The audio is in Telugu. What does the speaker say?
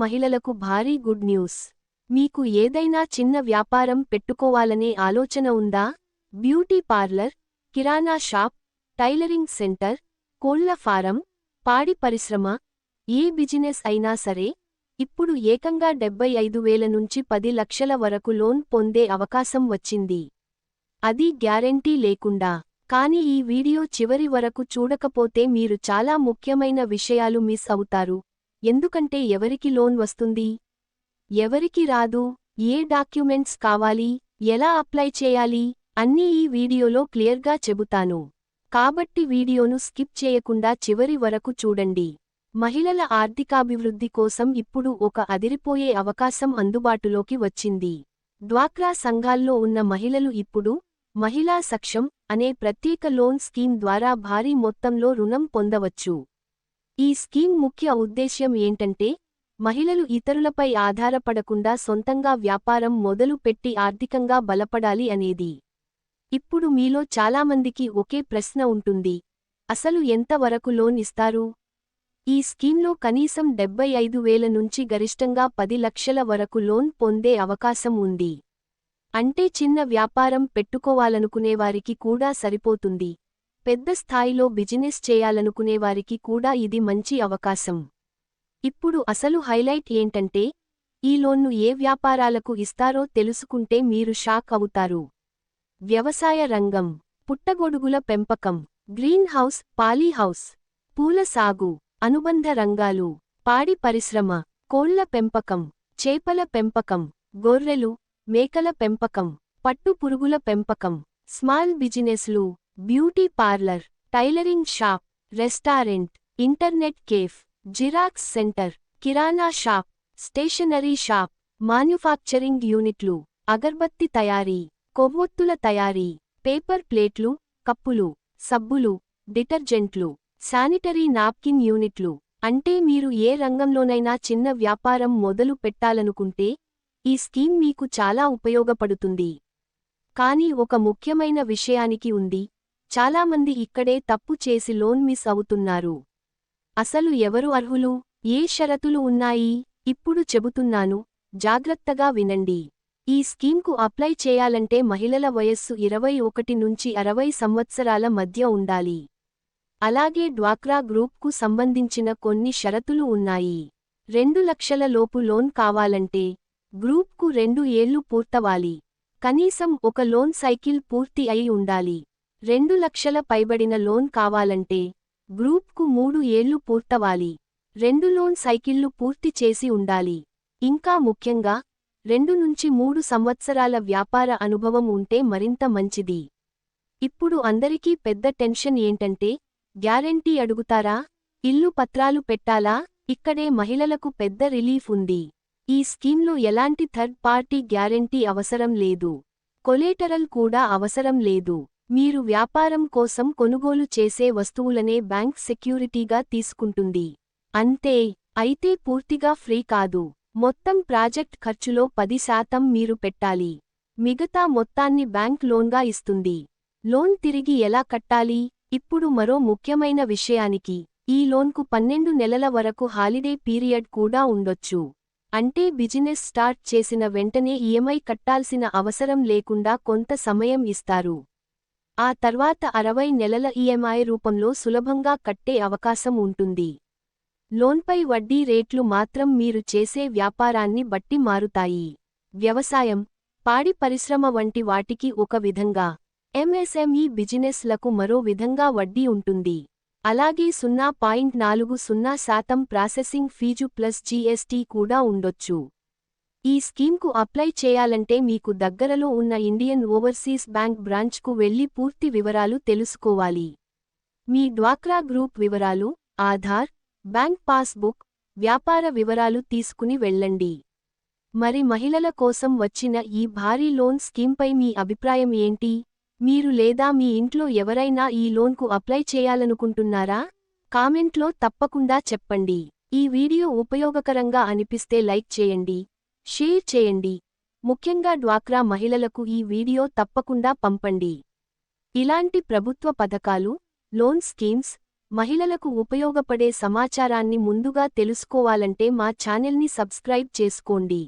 మహిళలకు భారీ గుడ్ న్యూస్. మీకు ఏదైనా చిన్న వ్యాపారం పెట్టుకోవాలనే ఆలోచన ఉందా? బ్యూటీ పార్లర్, కిరాణా షాప్, టైలరింగ్ సెంటర్, కోళ్ల ఫారం, పాడి పరిశ్రమ, ఏ బిజినెస్ అయినా సరే, ఇప్పుడు ఏకంగా 75,000 నుంచి 10 లక్షల వరకు లోన్ పొందే అవకాశం వచ్చింది. అది గ్యారెంటీ లేకుండా. కానీ ఈ వీడియో చివరి వరకు చూడకపోతే మీరు చాలా ముఖ్యమైన విషయాలు మిస్ అవుతారు. ఎందుకంటే ఎవరికి లోన్ వస్తుంది, ఎవరికి రాదు, ఏ డాక్యుమెంట్స్ కావాలి, ఎలా అప్లై చేయాలి అన్నీ ఈ వీడియోలో క్లియర్గా చెబుతాను. కాబట్టి వీడియోను స్కిప్ చేయకుండా చివరి వరకు చూడండి. మహిళల ఆర్థికాభివృద్ధి కోసం ఇప్పుడు ఒక అదిరిపోయే అవకాశం అందుబాటులోకి వచ్చింది. డ్వాక్రా సంఘాల్లో ఉన్న మహిళలు ఇప్పుడు మహిళా సక్షం అనే ప్రత్యేక లోన్ స్కీమ్ ద్వారా భారీ మొత్తంలో రుణం పొందవచ్చు. ఈ స్కీమ్ ముఖ్య ఉద్దేశ్యం ఏంటంటే, మహిళలు ఇతరులపై ఆధారపడకుండా సొంతంగా వ్యాపారం మొదలు పెట్టి ఆర్థికంగా బలపడాలి అనేది. ఇప్పుడు మీలో చాలామందికి ఒకే ప్రశ్న ఉంటుంది, అసలు ఎంత వరకు లోన్ ఇస్తారు? ఈ స్కీమ్లో కనీసం 75,000 నుంచి గరిష్టంగా 10 లక్షల వరకు లోన్ పొందే అవకాశం ఉంది. అంటే చిన్న వ్యాపారం పెట్టుకోవాలనుకునేవారికి కూడా సరిపోతుంది. పెద్ద స్థాయిలో బిజినెస్ చేయాలనుకునేవారికి కూడా ఇది మంచి అవకాశం. ఇప్పుడు అసలు హైలైట్ ఏంటంటే, ఈ లోన్ను ఏ వ్యాపారాలకు ఇస్తారో తెలుసుకుంటే మీరు షాక్ అవుతారు. వ్యవసాయ రంగం, పుట్టగొడుగుల పెంపకం, గ్రీన్ హౌస్, పాలీ హౌస్, పూల సాగు, అనుబంధ రంగాలు, పాడి పరిశ్రమ, కోళ్ల పెంపకం, చేపల పెంపకం, గొర్రెలు, మేకల పెంపకం, పట్టు పురుగుల పెంపకం, స్మాల్ బిజినెస్లు, beauty parlour, tailoring shop, restaurant, internet cafe, xerox centre, kirana shop, stationery shop, manufacturing యూనిట్లు, అగర్బత్తి తయారీ, కొవ్వొత్తుల తయారీ, పేపర్ ప్లేట్లు, కప్పులు, సబ్బులు, డిటర్జెంట్లు, శానిటరీ నాప్కిన్ యూనిట్లు. అంటే మీరు ఏ రంగంలోనైనా చిన్న వ్యాపారం మొదలు పెట్టాలనుకుంటే ఈ స్కీమ్ మీకు చాలా ఉపయోగపడుతుంది. కానీ ఒక ముఖ్యమైన విషయానికి ఉంది, చాలామంది ఇక్కడే తప్పు చేసి లోన్ మిస్ అవుతున్నారు. అసలు ఎవరు అర్హులు, ఏ షరతులు ఉన్నాయి, ఇప్పుడు చెబుతున్నాను, జాగ్రత్తగా వినండి. ఈ స్కీమ్కు అప్లై చేయాలంటే మహిళల వయస్సు 21 నుంచి 60 సంవత్సరాల మధ్య ఉండాలి. అలాగే డ్వాక్రా గ్రూప్కు సంబంధించిన కొన్ని షరతులు ఉన్నాయి. 2 లక్షల లోపు లోన్ కావాలంటే గ్రూప్కు 2 ఏళ్లు పూర్తవాలి. కనీసం ఒక లోన్ సైకిల్ పూర్తి అయి ఉండాలి. 2 లక్షల పైబడిన లోన్ కావాలంటే గ్రూప్కు 3 ఏళ్లు పూర్తవాలి. 2 లోన్ సైకిళ్లు పూర్తి చేసి ఉండాలి. ఇంకా ముఖ్యంగా 2 నుంచి 3 సంవత్సరాల వ్యాపార అనుభవం ఉంటే మరింత మంచిది. ఇప్పుడు అందరికీ పెద్ద టెన్షన్ ఏంటంటే, గ్యారెంటీ అడుగుతారా, ఇల్లు పత్రాలు పెట్టాలా? ఇక్కడే మహిళలకు పెద్ద రిలీఫ్ ఉంది. ఈ స్కీమ్లో ఎలాంటి థర్డ్ పార్టీ గ్యారెంటీ అవసరం లేదు. కొలేటరల్ కూడా అవసరం లేదు. మీరు వ్యాపారం కోసం కొనుగోలు చేసే వస్తువులనే బ్యాంక్ సెక్యూరిటీగా తీసుకుంటుంది. అంతే. అయితే పూర్తిగా ఫ్రీ కాదు. మొత్తం ప్రాజెక్ట్ ఖర్చులో 10% మీరు పెట్టాలి. మిగతా మొత్తాన్ని బ్యాంక్ లోన్గా ఇస్తుంది. లోన్ తిరిగి ఎలా కట్టాలి? ఇప్పుడు మరో ముఖ్యమైన విషయానికి, ఈ లోన్కు 12 నెలల వరకు హాలిడే పీరియడ్ కూడా ఉండొచ్చు. అంటే బిజినెస్ స్టార్ట్ చేసిన వెంటనే ఈఎంఐ కట్టాల్సిన అవసరం లేకుండా కొంత సమయం ఇస్తారు. ఆ తర్వాత 60 నెలల ఈఎంఐ రూపంలో సులభంగా కట్టే అవకాశం ఉంటుంది. లోన్పై వడ్డీ రేట్లు మాత్రం మీరు చేసే వ్యాపారాన్ని బట్టి మారుతాయి. వ్యవసాయం, పాడి పరిశ్రమ వంటి వాటికి ఒక విధంగా, ఎంఎస్ఎంఈ బిజినెస్లకు మరో విధంగా వడ్డీ ఉంటుంది. అలాగే 0.40% ప్రాసెసింగ్ ఫీజు ప్లస్ జీఎస్టీ కూడా ఉండొచ్చు. ఈ స్కీమ్కు అప్లై చేయాలంటే మీకు దగ్గరలో ఉన్న ఇండియన్ ఓవర్సీస్ బ్యాంక్ బ్రాంచ్కు వెళ్లి పూర్తి వివరాలు తెలుసుకోవాలి. మీ డ్వాక్రా గ్రూప్ వివరాలు, ఆధార్, బ్యాంక్ పాస్బుక్, వ్యాపార వివరాలు తీసుకుని వెళ్ళండి. మరి మహిళల కోసం వచ్చిన ఈ భారీ లోన్ స్కీమ్పై మీ అభిప్రాయం ఏంటి? మీరు లేదా మీ ఇంట్లో ఎవరైనా ఈ లోన్కు అప్లై చేయాలనుకుంటున్నారా? కామెంట్లో తప్పకుండా చెప్పండి. ఈ వీడియో ఉపయోగకరంగా అనిపిస్తే లైక్ చేయండి, షేర్ చేయండి. ముఖ్యంగా డ్వాక్రా మహిళలకు ఈ వీడియో తప్పకుండా పంపండి. ఇలాంటి ప్రభుత్వ పథకాలు, లోన్ స్కీమ్స్, మహిళలకు ఉపయోగపడే సమాచారాన్ని ముందుగా తెలుసుకోవాలంటే మా ఛానల్ని సబ్స్క్రైబ్ చేసుకోండి.